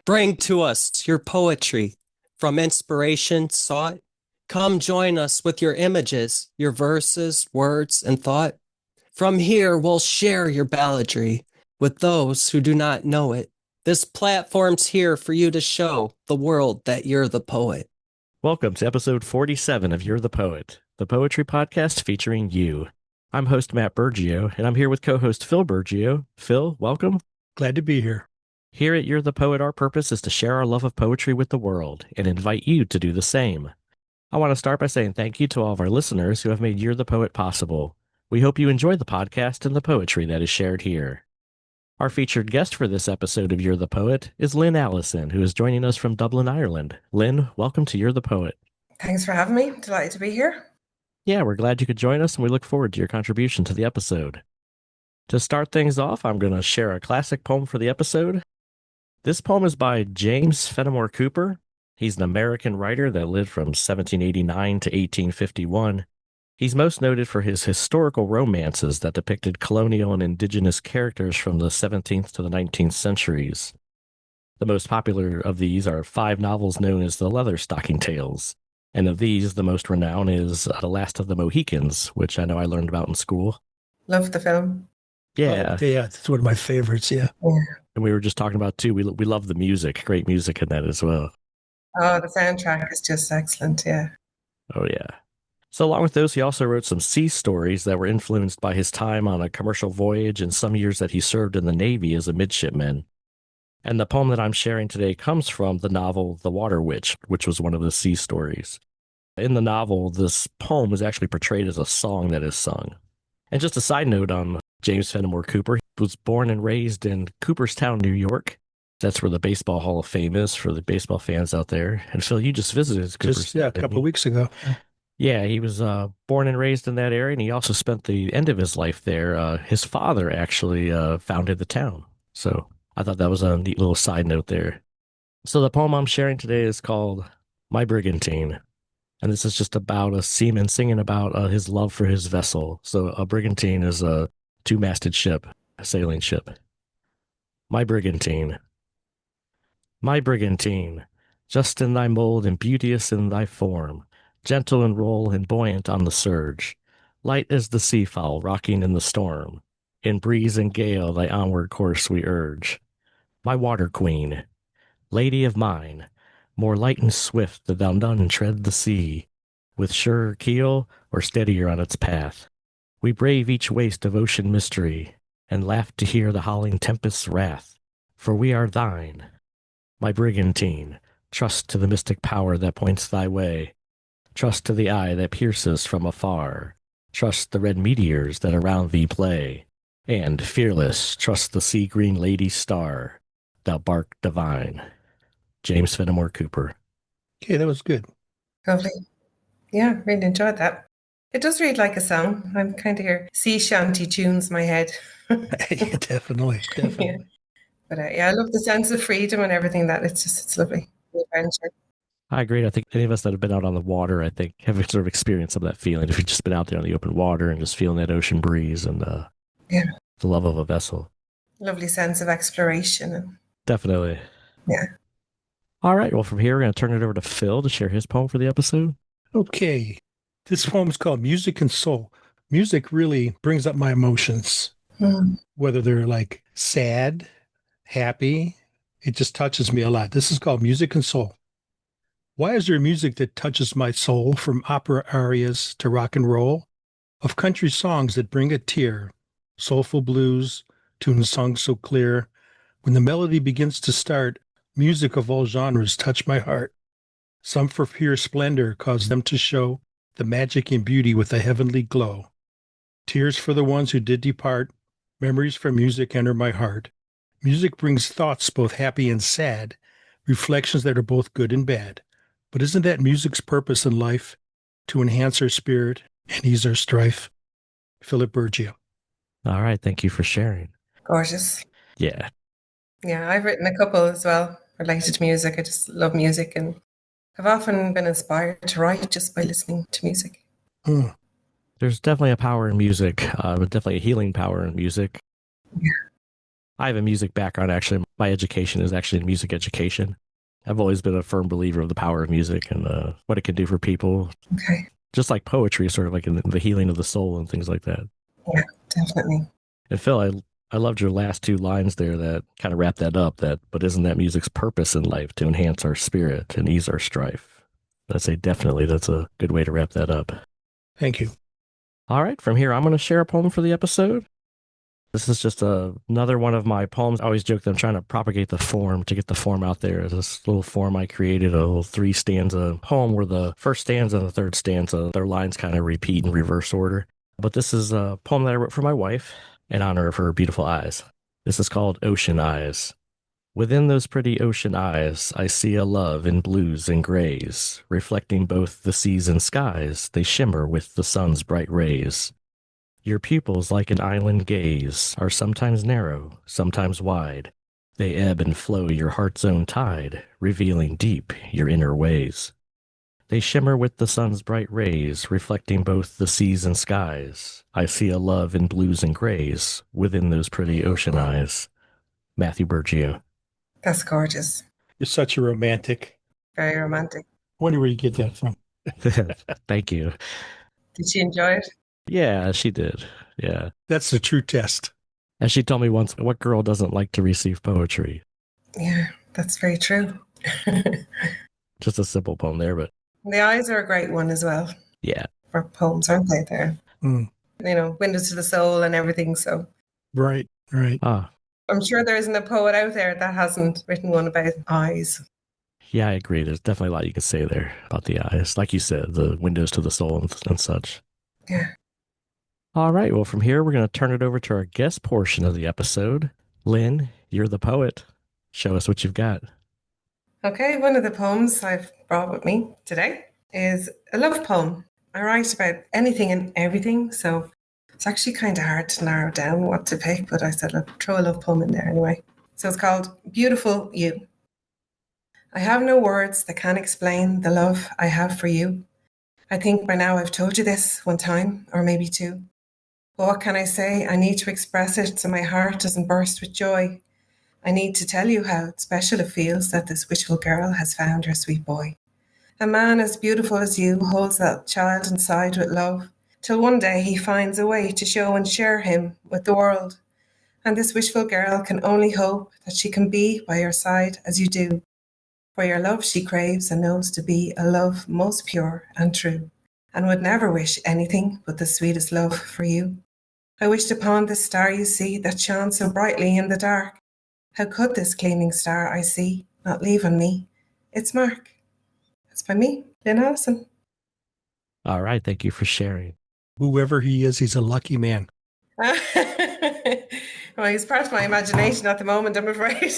Bring to us your poetry from inspiration sought. Come join us with your images, your verses, words, and thought. From here, we'll share your balladry with those who do not know it. This platform's here for you to show the world that you're the poet. Welcome to episode 47 of You're the Poet, the poetry podcast featuring you. I'm host Matt Burgio, and I'm here with co-host Phil Burgio. Phil, welcome. Glad to be here. Here at You're the Poet, our purpose is to share our love of poetry with the world and invite you to do the same. I want to start by saying thank you to all of our listeners who have made You're the Poet possible. We hope you enjoy the podcast and the poetry that is shared here. Our featured guest for this episode of You're the Poet is Lynne Alison, who is joining us from Dublin, Ireland. Lynne, welcome to You're the Poet. Thanks for having me. Delighted to be here. Yeah, we're glad you could join us, and we look forward to your contribution to the episode. To start things off, I'm going to share a classic poem for the episode. This poem is by James Fennimore Cooper. He's an American writer that lived from 1789 to 1851. He's most noted for his historical romances that depicted colonial and indigenous characters from the 17th to the 19th centuries. The most popular of these are 5 novels known as the Leatherstocking Tales. And of these, the most renowned is The Last of the Mohicans, which I know I learned about in school. Love the film. Yeah. Yeah, it's one of my favorites, yeah. And we were just talking about, too, we love the music. Great music in that as well. Oh, the soundtrack is just excellent, yeah. Oh, yeah. So along with those, he also wrote some sea stories that were influenced by his time on a commercial voyage and some years that he served in the Navy as a midshipman. And the poem that I'm sharing today comes from the novel The Water Witch, which was one of the sea stories. In the novel, this poem is actually portrayed as a song that is sung. And just a side note on James Fennimore Cooper, he was born and raised in Cooperstown, New York. That's where the Baseball Hall of Fame is for the baseball fans out there. And Phil, you just visited Cooperstown. A couple of weeks ago. Yeah, he was born and raised in that area, and he also spent the end of his life there. His father actually founded the town. So I thought that was a neat little side note there. So the poem I'm sharing today is called My Brigantine. And this is just about a seaman singing about his love for his vessel. So a brigantine is a 2-masted ship, a sailing ship. My Brigantine. My Brigantine, just in thy mold and beauteous in thy form, gentle in roll and buoyant on the surge, light as the sea-fowl rocking in the storm, in breeze and gale thy onward course we urge. My water queen, lady of mine, more light and swift that thou none tread the sea, with surer keel or steadier on its path. We brave each waste of ocean mystery, and laugh to hear the howling tempest's wrath, for we are thine. My brigantine, trust to the mystic power that points thy way. Trust to the eye that pierces from afar. Trust the red meteors that around thee play. And, fearless, trust the sea-green lady's star, thou bark divine. James Fennimore Cooper. Okay, that was good. Lovely. Yeah, really enjoyed that. It does read like a song. I'm kind of hear sea shanty tunes in my head. Yeah, definitely. Yeah. But yeah, I love the sense of freedom and everything that it's lovely. The adventure. I agree. I think any of us that have been out on the water, I think, have sort of experienced some of that feeling. If you've just been out there on the open water and just feeling that ocean breeze and the love of a vessel. Lovely sense of exploration. Definitely. Yeah. All right. Well, from here, we're going to turn it over to Phil to share his poem for the episode. Okay. This poem is called Music and Soul. Music really brings up my emotions, whether they're like sad, happy. It just touches me a lot. This is called Music and Soul. Why is there music that touches my soul, from opera arias to rock and roll, of country songs that bring a tear, soulful blues, tunes sung so clear? When the melody begins to start, music of all genres touch my heart. Some for pure splendor cause them to show the magic and beauty with a heavenly glow. Tears for the ones who did depart, memories for music enter my heart. Music brings thoughts both happy and sad, reflections that are both good and bad. But isn't that music's purpose in life? To enhance our spirit and ease our strife? Philip Burgio. All right. Thank you for sharing. Gorgeous. Yeah. Yeah, I've written a couple as well related to music. I just love music and I've often been inspired to write just by listening to music. There's definitely a power in music, definitely a healing power in music. Yeah. I have a music background, actually. My education is actually in music education. I've always been a firm believer of the power of music and what it can do for people. Okay. Just like poetry, sort of like in the healing of the soul and things like that. Yeah, definitely. And Phil, I loved your last two lines there that kind of wrap that up, but isn't that music's purpose in life to enhance our spirit and ease our strife? I'd say definitely that's a good way to wrap that up. Thank you. All right, from here, I'm going to share a poem for the episode. This is just another one of my poems. I always joke that I'm trying to propagate the form to get the form out there. This little form I created, a little 3-stanza poem where the first stanza and the third stanza, their lines kind of repeat in reverse order. But this is a poem that I wrote for my wife in honor of her beautiful eyes. This is called Ocean Eyes. Within those pretty ocean eyes, I see a love in blues and grays, reflecting both the seas and skies. They shimmer with the sun's bright rays. Your pupils, like an island gaze, are sometimes narrow, sometimes wide. They ebb and flow your heart's own tide, revealing deep your inner ways. They shimmer with the sun's bright rays, reflecting both the seas and skies. I see a love in blues and grays within those pretty ocean eyes. Matthew Burgio. That's gorgeous. You're such a romantic. Very romantic. I wonder where you get that from. Thank you. Did she enjoy it? Yeah, she did. Yeah. That's the true test. As she told me once, what girl doesn't like to receive poetry? Yeah, that's very true. Just a simple poem there, but The eyes are a great one as well yeah. for poems, aren't they? There, Mm. windows to the soul and everything. So Right. Ah, I'm sure there isn't a poet out there that hasn't written one about eyes. yeah, I agree. There's definitely a lot you can say there about the eyes. Like you said, the windows to the soul and such. Yeah. All right. Well, from here, we're going to turn it over to our guest portion of the episode. Lynn, you're the poet. Show us what you've got. Okay, one of the poems I've brought with me today is a love poem. I write about anything and everything, so it's actually kind of hard to narrow down what to pick, but I said I'll throw a love poem in there anyway. So it's called Beautiful You. I have no words that can explain the love I have for you. I think by now I've told you this one time, or maybe two. But what can I say? I need to express it so my heart doesn't burst with joy. I need to tell you how special it feels that this wishful girl has found her sweet boy. A man as beautiful as you holds that child inside with love, till one day he finds a way to show and share him with the world. And this wishful girl can only hope that she can be by your side as you do. For your love she craves and knows to be a love most pure and true, and would never wish anything but the sweetest love for you. I wished upon this star you see that shone so brightly in the dark. How could this gleaming star I see not leave on me its mark? It's by me, Lynne Alison. All right. Thank you for sharing. Whoever he is, he's a lucky man. Well, he's part of my imagination at the moment, I'm afraid.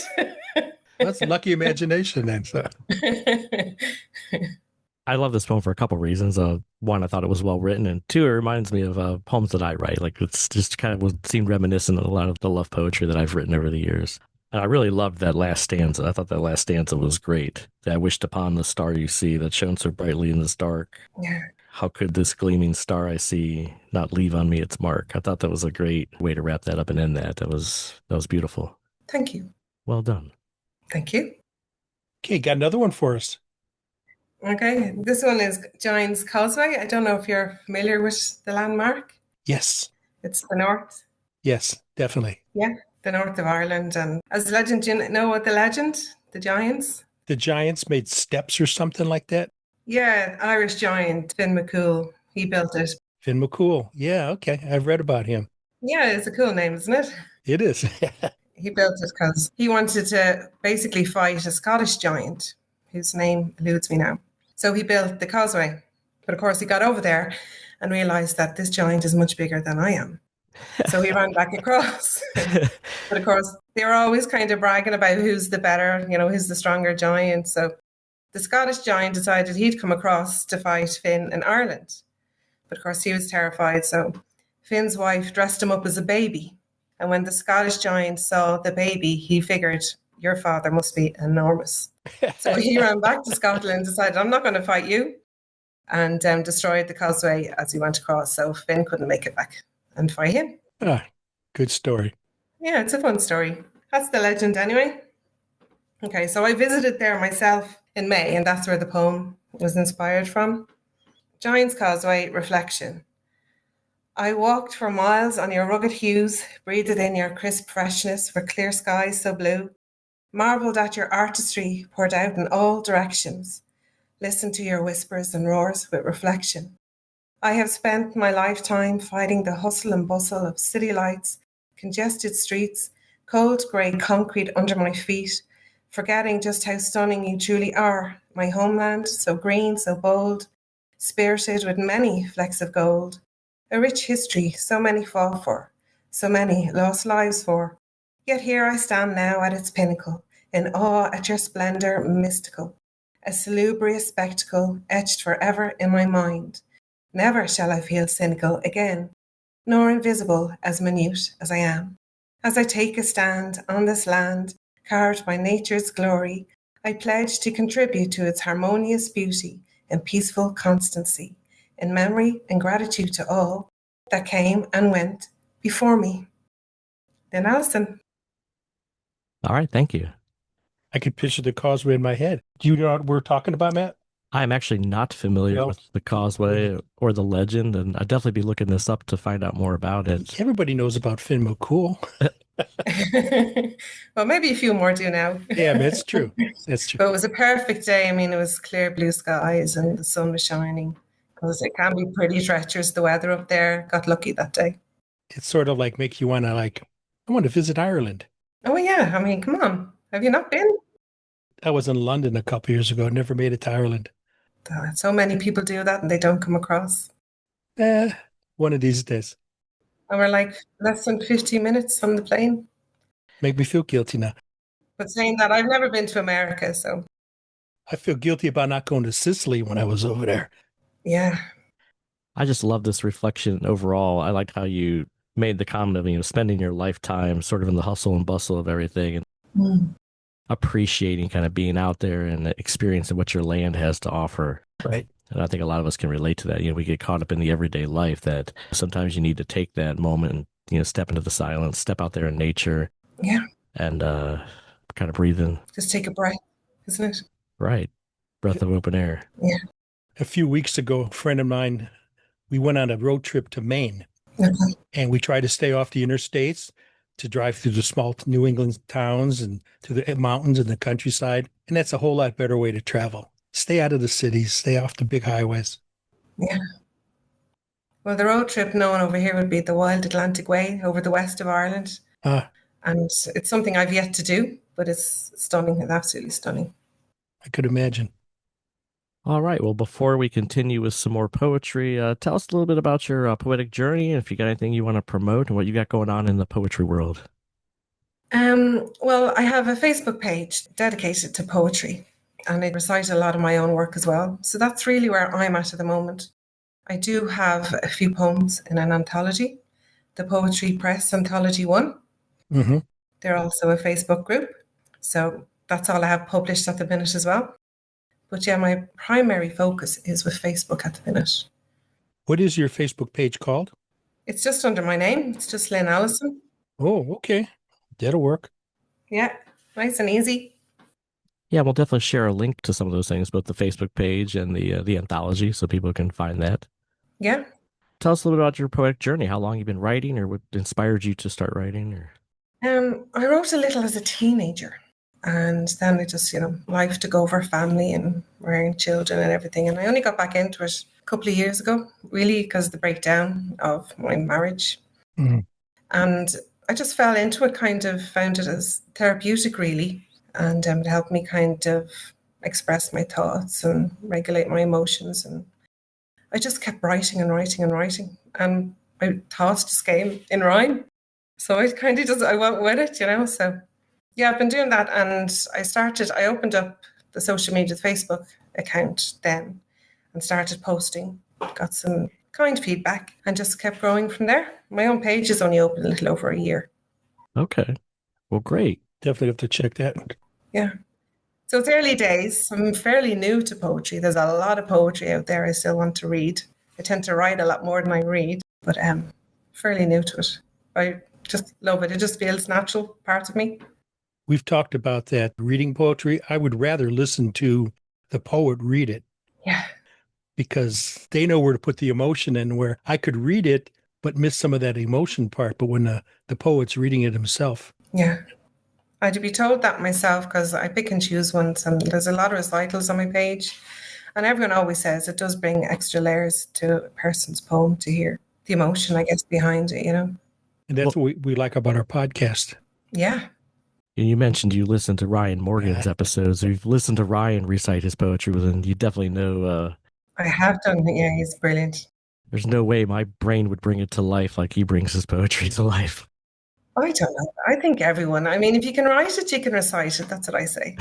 That's lucky imagination then. So. I love this poem for a couple reasons. One, I thought it was well written, and two, it reminds me of poems that I write. Like it's just kind of would seem reminiscent of a lot of the love poetry that I've written over the years. And I really loved that last stanza. I thought that last stanza was great. That I wished upon the star you see that shone so brightly in this dark. Yeah. How could this gleaming star I see not leave on me its mark? I thought that was a great way to wrap that up and end that. That was beautiful. Thank you. Well done. Thank you. Okay, got another one for us. Okay, this one is Giant's Causeway. I don't know if you're familiar with the landmark. Yes. It's the north. Yes, definitely. Yeah, the north of Ireland. And as a legend, do you know what the legend? The Giants? The Giants made steps or something like that. Yeah, Irish giant, Finn McCool. He built it. Finn McCool. Yeah, okay. I've read about him. Yeah, it's a cool name, isn't it? It is. He built it because he wanted to basically fight a Scottish giant, whose name eludes me now. So he built the Causeway. But of course, he got over there and realised that this giant is much bigger than I am. So he ran back across. But of course, they were always kind of bragging about who's the better, who's the stronger giant. So the Scottish giant decided he'd come across to fight Finn in Ireland. But of course, he was terrified. So Finn's wife dressed him up as a baby. And when the Scottish giant saw the baby, he figured, your father must be enormous. So he ran back to Scotland and decided, I'm not going to fight you, and destroyed the Causeway as he went across. So Finn couldn't make it back and fight him. Ah, good story. Yeah, it's a fun story. That's the legend anyway. Okay, so I visited there myself in May, and that's where the poem was inspired from. Giant's Causeway, Reflection. I walked for miles on your rugged hues, breathed in your crisp freshness for clear skies so blue, marvelled at your artistry poured out in all directions, listened to your whispers and roars with reflection. I have spent my lifetime fighting the hustle and bustle of city lights, congested streets, cold grey concrete under my feet, forgetting just how stunning you truly are, my homeland, so green, so bold, spirited with many flecks of gold. A rich history so many fought for, so many lost lives for. Yet here I stand now at its pinnacle, in awe at your splendour mystical, a salubrious spectacle etched forever in my mind. Never shall I feel cynical again, nor invisible as minute as I am. As I take a stand on this land, carved by nature's glory, I pledge to contribute to its harmonious beauty and peaceful constancy, in memory and gratitude to all that came and went before me. Lynne Alison. All right, thank you. I could picture the causeway in my head. Do you know what we're talking about, Matt? I'm actually not familiar Well, with the Causeway or the legend, and I'd definitely be looking this up to find out more about it. Everybody knows about Fennimore Cooper. Well, maybe a few more do now. Yeah, that's true. That's true. But it was a perfect day. I mean, it was clear blue skies and the sun was shining. Because it can be pretty treacherous, the weather up there. Got lucky that day. It sort of like makes you want to I want to visit Ireland. Oh, yeah. I mean, come on. Have you not been? I was in London a couple years ago. Never made it to Ireland. So many people do that and they don't come across. One of these days. And we're like less than 15 minutes on the plane. Make me feel guilty now. But saying that, I've never been to America, so. I feel guilty about not going to Sicily when I was over there. Yeah. I just love this reflection overall. I like how you made the comment of, spending your lifetime sort of in the hustle and bustle of everything and appreciating kind of being out there and experiencing what your land has to offer. Right. And I think a lot of us can relate to that. We get caught up in the everyday life that sometimes you need to take that moment and, step into the silence, step out there in nature. Yeah. And kind of breathe in. Just take a breath, isn't it? Right. Breath of open air. Yeah. A few weeks ago, a friend of mine, we went on a road trip to Maine. Okay. And we tried to stay off the interstates to drive through the small New England towns and to the mountains and the countryside. And that's a whole lot better way to travel. Stay out of the cities, stay off the big highways. Yeah. Well, the road trip known over here would be the Wild Atlantic Way over the west of Ireland. And it's something I've yet to do, but it's stunning. It's absolutely stunning. I could imagine. All right. Well, before we continue with some more poetry, tell us a little bit about your poetic journey, and if you got anything you want to promote and what you got going on in the poetry world. Well, I have a Facebook page dedicated to poetry, and I recite a lot of my own work as well. So that's really where I'm at the moment. I do have a few poems in an anthology, the Poetry Press Anthology 1. Mm-hmm. They're also a Facebook group. So that's all I have published at the minute as well. But yeah, my primary focus is with Facebook at the minute. What is your Facebook page called? It's just under my name. It's just Lynne Alison. Oh, okay. That'll work. Yeah, nice and easy. Yeah, we'll definitely share a link to some of those things, both the Facebook page and the anthology, so people can find that. Yeah. Tell us a little bit about your poetic journey, how long you've been writing, or what inspired you to start writing. I wrote a little as a teenager, and then I just, life took over, family and rearing children and everything. And I only got back into it a couple of years ago, really, because of the breakdown of my marriage. Mm-hmm. And I just fell into it, kind of found it as therapeutic, really. And it helped me kind of express my thoughts and regulate my emotions. And I just kept writing and writing and writing. And my thoughts just came in rhyme. So I kind of I went with it, So yeah, I've been doing that. And I opened up the social media Facebook account then and started posting. Got some kind feedback and just kept growing from there. My own page is only open a little over a year. Okay. Well, great. Definitely have to check that. Yeah. So it's early days. I'm fairly new to poetry. There's a lot of poetry out there I still want to read. I tend to write a lot more than I read, but fairly new to it. I just love it. It just feels natural, part of me. We've talked about that reading poetry. I would rather listen to the poet read it Yeah. because they know where to put the emotion in, where I could read it but miss some of that emotion part. But when the poet's reading it himself. Yeah. I'd be told that myself because I pick and choose ones, and there's a lot of recitals on my page. And everyone always says it does bring extra layers to a person's poem to hear the emotion, I guess, behind it, And that's what we like about our podcast. Yeah. You mentioned you listened to Ryan Morgan's episodes. If you've listened to Ryan recite his poetry, then you definitely know. I have done. Yeah, he's brilliant. There's no way my brain would bring it to life like he brings his poetry to life. I don't know. I think everyone, if you can write it, you can recite it. That's what I say.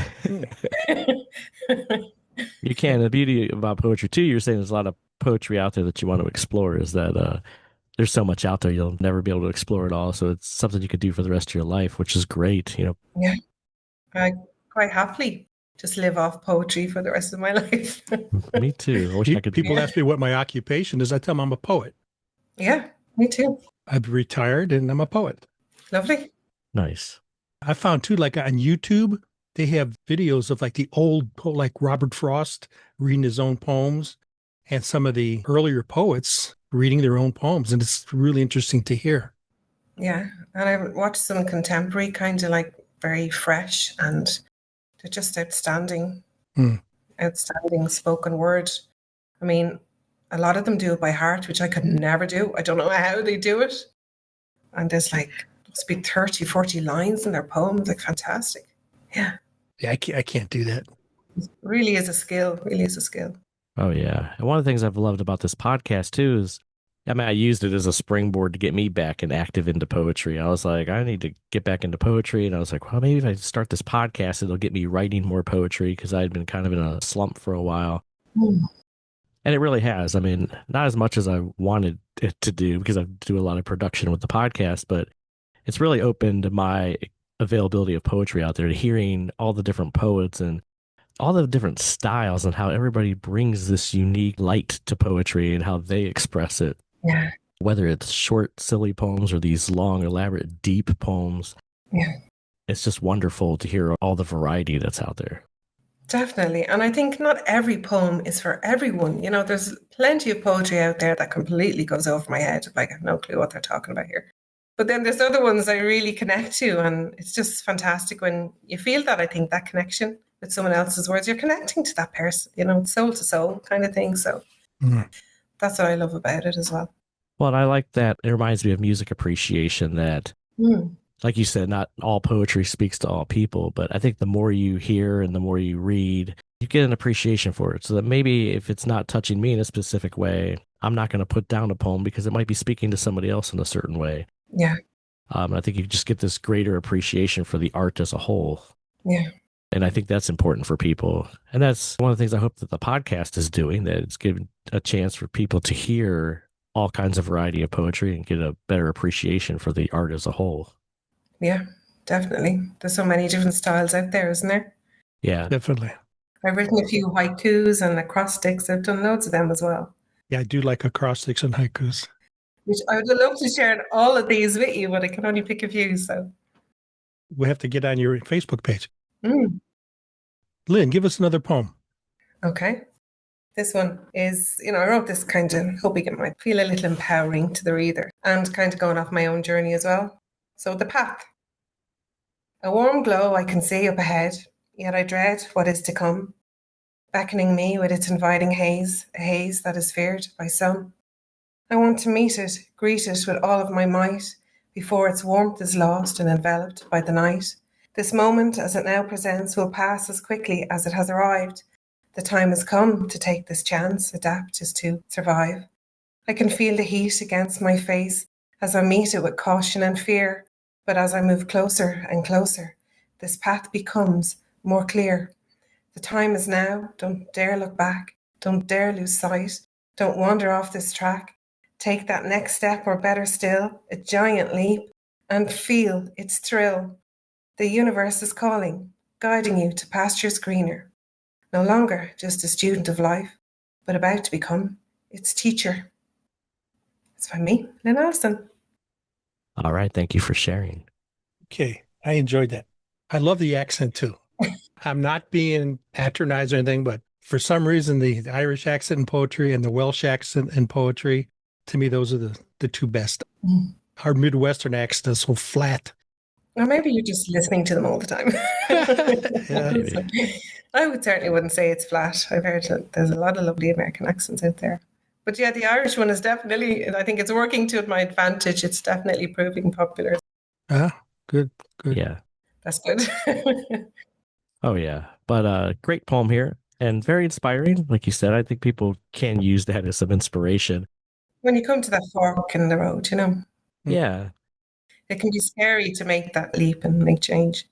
You can. The beauty about poetry, too, you're saying there's a lot of poetry out there that you want to explore, is that there's so much out there, you'll never be able to explore it all. So it's something you could do for the rest of your life, which is great. Yeah. I quite happily just live off poetry for the rest of my life. Me too. I wish I could. People ask me what my occupation is. I tell them I'm a poet. Yeah, me too. I've retired and I'm a poet. Lovely. Nice. I found too, like on YouTube, they have videos of like the old, like Robert Frost reading his own poems and some of the earlier poets reading their own poems. And it's really interesting to hear. Yeah. And I watched some contemporary, kind of like very fresh, and they're just outstanding. Outstanding spoken word. A lot of them do it by heart, which I could never do. I don't know how they do it. And there's must be 30, 40 lines in their poems. Fantastic. Yeah. Yeah, I can't do that. It really is a skill. Really is a skill. Oh, yeah. And one of the things I've loved about this podcast, too, is I used it as a springboard to get me back and active into poetry. I was like, I need to get back into poetry. And I was like, well, maybe if I start this podcast, it'll get me writing more poetry, because I had been kind of in a slump for a while. And it really has. Not as much as I wanted it to do, because I do a lot of production with the podcast, but it's really opened my availability of poetry out there to hearing all the different poets and all the different styles and how everybody brings this unique light to poetry and how they express it. Yeah. Whether it's short, silly poems or these long, elaborate, deep poems. Yeah. It's just wonderful to hear all the variety that's out there. Definitely. And I think not every poem is for everyone. There's plenty of poetry out there that completely goes over my head. I have no clue what they're talking about here. But then there's other ones I really connect to. And it's just fantastic when you feel that, I think, that connection with someone else's words. You're connecting to that person, it's soul to soul kind of thing. So that's what I love about it as well. Well, and I like that. It reminds me of music appreciation that, like you said, not all poetry speaks to all people, but I think the more you hear and the more you read, you get an appreciation for it. So that maybe if it's not touching me in a specific way, I'm not going to put down a poem because it might be speaking to somebody else in a certain way. Yeah. I think you just get this greater appreciation for the art as a whole. Yeah. And I think that's important for people. And that's one of the things I hope that the podcast is doing, that it's giving a chance for people to hear all kinds of variety of poetry and get a better appreciation for the art as a whole. Yeah, definitely. There's so many different styles out there, isn't there? Yeah. Definitely. I've written a few haikus and acrostics. I've done loads of them as well. Yeah, I do like acrostics and haikus. Which I would love to share all of these with you, but I can only pick a few. So we have to get on your Facebook page. Lynne, give us another poem. Okay. This one is, I wrote this kind of hoping it might feel a little empowering to the reader and kind of going off my own journey as well. So the path. A warm glow I can see up ahead, yet I dread what is to come, beckoning me with its inviting haze, a haze that is feared by some. I want to meet it, greet it with all of my might, before its warmth is lost and enveloped by the night. This moment, as it now presents, will pass as quickly as it has arrived. The time has come to take this chance, adapt is to survive. I can feel the heat against my face as I meet it with caution and fear, but as I move closer and closer, this path becomes more clear. The time is now, don't dare look back, don't dare lose sight, don't wander off this track. Take that next step, or better still, a giant leap, and feel its thrill. The universe is calling, guiding you to pastures greener. No longer just a student of life, but about to become its teacher. It's by me, Lynne Alison. All right. Thank you for sharing. Okay. I enjoyed that. I love the accent too. I'm not being patronized or anything, but for some reason, the Irish accent in poetry and the Welsh accent in poetry, to me, those are the two best. Mm. Our Midwestern accent is so flat. Or maybe you're just listening to them all the time. Yeah. I would certainly wouldn't say it's flat. I've heard that there's a lot of lovely American accents out there. But yeah, the Irish one is definitely, I think it's working to my advantage. It's definitely proving popular. Ah, good. Yeah. That's good. Oh, yeah. But great poem here and very inspiring. Like you said, I think people can use that as some inspiration. When you come to that fork in the road, Yeah. it can be scary to make that leap and make change.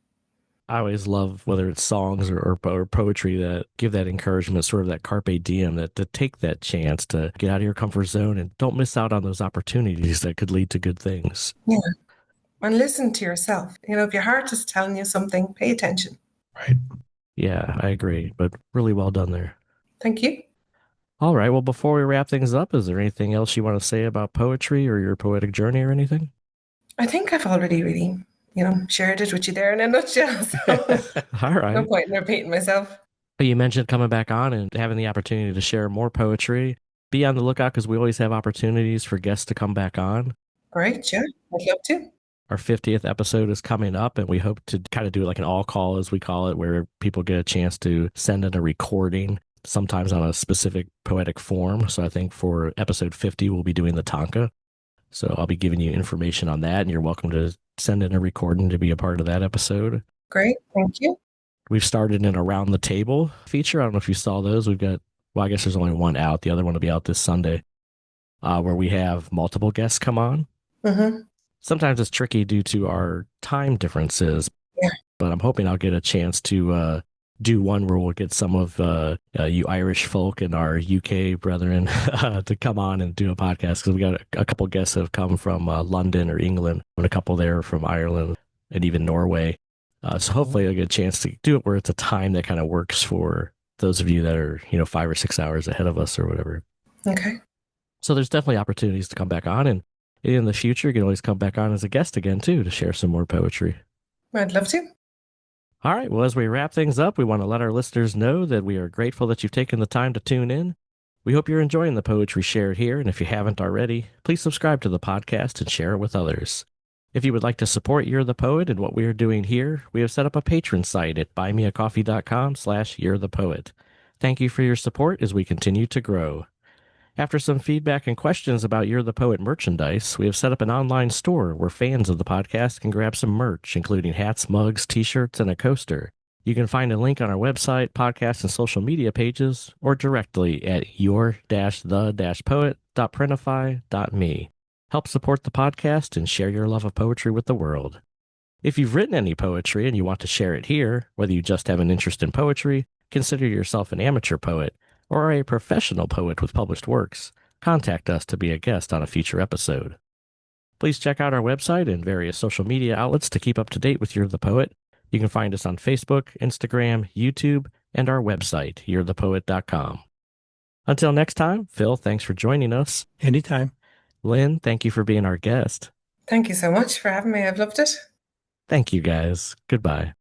I always love whether it's songs or poetry that give that encouragement, sort of that carpe diem, that to take that chance to get out of your comfort zone and don't miss out on those opportunities that could lead to good things. Yeah. And listen to yourself. If your heart is telling you something, pay attention. Right. Yeah, I agree. But really well done there. Thank you. All right. Well, before we wrap things up, is there anything else you want to say about poetry or your poetic journey or anything? I think I've already really, shared it with you there in a nutshell. So All right. no point in repeating myself. You mentioned coming back on and having the opportunity to share more poetry. Be on the lookout because we always have opportunities for guests to come back on. Great, yeah. I'd love to. Our 50th episode is coming up, and we hope to kind of do like an all call, as we call it, where people get a chance to send in a recording, sometimes on a specific poetic form. So I think for episode 50, we'll be doing the tanka. So I'll be giving you information on that, and you're welcome to send in a recording to be a part of that episode. Great, thank you. We've started an Around the Table feature. I don't know if you saw those. We've got, well, I guess there's only one out. The other one will be out this Sunday, where we have multiple guests come on. Mm-hmm. Sometimes it's tricky due to our time differences, Yeah. But I'm hoping I'll get a chance to do one where we'll get some of you Irish folk and our UK brethren to come on and do a podcast, because we got a couple guests that have come from London or England, and a couple there from Ireland and even Norway. So hopefully I'll get a chance to do it where it's a time that kind of works for those of you that are 5 or 6 hours ahead of us or whatever. Okay. So there's definitely opportunities to come back on, and in the future, you can always come back on as a guest again, too, to share some more poetry. I'd love to. All right. Well, as we wrap things up, we want to let our listeners know that we are grateful that you've taken the time to tune in. We hope you're enjoying the poetry shared here, and if you haven't already, please subscribe to the podcast and share it with others. If you would like to support You're the Poet and what we are doing here, we have set up a patron site at buymeacoffee.com/you'rethepoet. Thank you for your support as we continue to grow. After some feedback and questions about You're the Poet merchandise, we have set up an online store where fans of the podcast can grab some merch, including hats, mugs, t-shirts, and a coaster. You can find a link on our website, podcast, and social media pages, or directly at your-the-poet.printify.me. Help support the podcast and share your love of poetry with the world. If you've written any poetry and you want to share it here, whether you just have an interest in poetry, consider yourself an amateur poet, or a professional poet with published works, contact us to be a guest on a future episode. Please check out our website and various social media outlets to keep up to date with You're the Poet. You can find us on Facebook, Instagram, YouTube, and our website, yourethepoet.com. Until next time, Phil, thanks for joining us. Anytime. Lynn, thank you for being our guest. Thank you so much for having me. I've loved it. Thank you, guys. Goodbye.